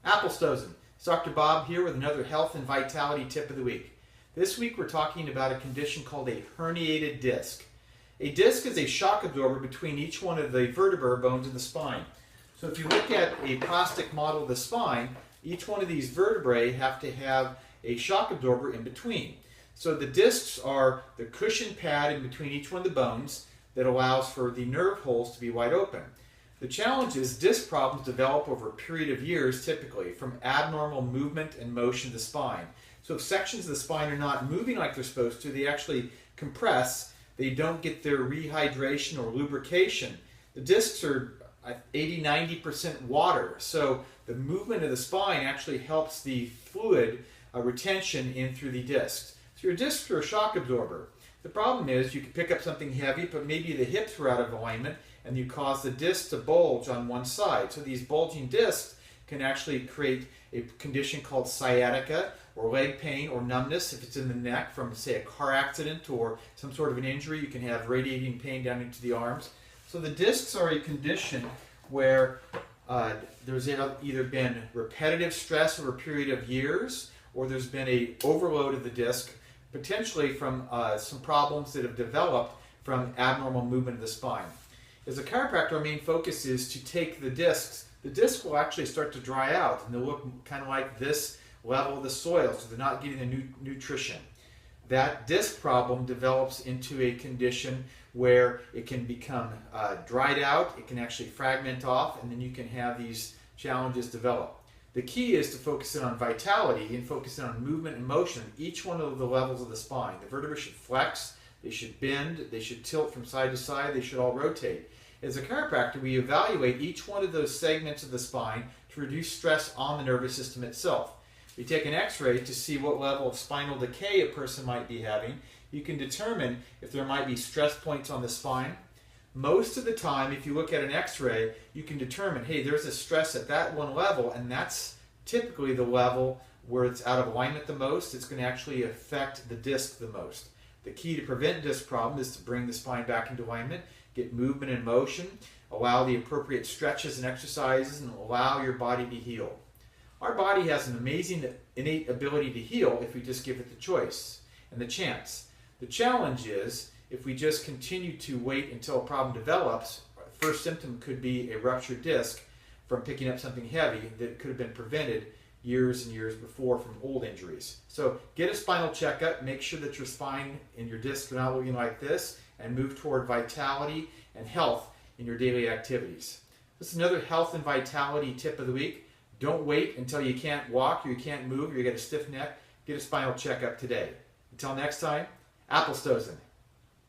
Applestosen. It's Dr. Bob here with another health and vitality tip of the week. This week we're talking about a condition called a herniated disc. A disc is a shock absorber between each one of the vertebral bones in the spine. So if you look at a plastic model of the spine, each one of these vertebrae have to have a shock absorber in between. So the discs are the cushion pad in between each one of the bones that allows for the nerve holes to be wide open. The challenge is disc problems develop over a period of years, typically from abnormal movement and motion of the spine. So if sections of the spine are not moving like they're supposed to, they actually compress, they don't get their rehydration or lubrication. The discs are 80–90% water, so the movement of the spine actually helps the fluid retention in through the discs. So your discs are a shock absorber. The problem is you can pick up something heavy, but maybe the hips were out of alignment and you cause the disc to bulge on one side. So these bulging discs can actually create a condition called sciatica, or leg pain or numbness if it's in the neck from, say, a car accident or some sort of an injury. You can have radiating pain down into the arms. So the discs are a condition where there's either been repetitive stress over a period of years, or there's been an overload of the disc, potentially from some problems that have developed from abnormal movement of the spine. As a chiropractor, our main focus is to take the discs. The discs will actually start to dry out, and they'll look kind of like this level of the soil, so they're not getting the nutrition. That disc problem develops into a condition where it can become dried out, it can actually fragment off, and then you can have these challenges develop. The key is to focus in on vitality and focus in on movement and motion at each one of the levels of the spine. The vertebrae should flex, they should bend, they should tilt from side to side, they should all rotate. As a chiropractor, we evaluate each one of those segments of the spine to reduce stress on the nervous system itself. We take an x-ray to see what level of spinal decay a person might be having. You can determine if there might be stress points on the spine. Most of the time, if you look at an x-ray, you can determine, hey, there's a stress at that one level, and that's typically the level where it's out of alignment the most. It's going to actually affect the disc the most. The key to prevent disc problem is to bring the spine back into alignment, get movement and motion, allow the appropriate stretches and exercises, and allow your body to heal. Our body has an amazing innate ability to heal if we just give it the choice and the chance. The challenge is if we just continue to wait until a problem develops. First symptom could be a ruptured disc from picking up something heavy that could have been prevented years and years before from old injuries. So get a spinal checkup, make sure that your spine and your discs are not looking like this, and move toward vitality and health in your daily activities. This is another health and vitality tip of the week. Don't wait until you can't walk or you can't move or you get a stiff neck. Get a spinal checkup today. Until next time, Applestosen.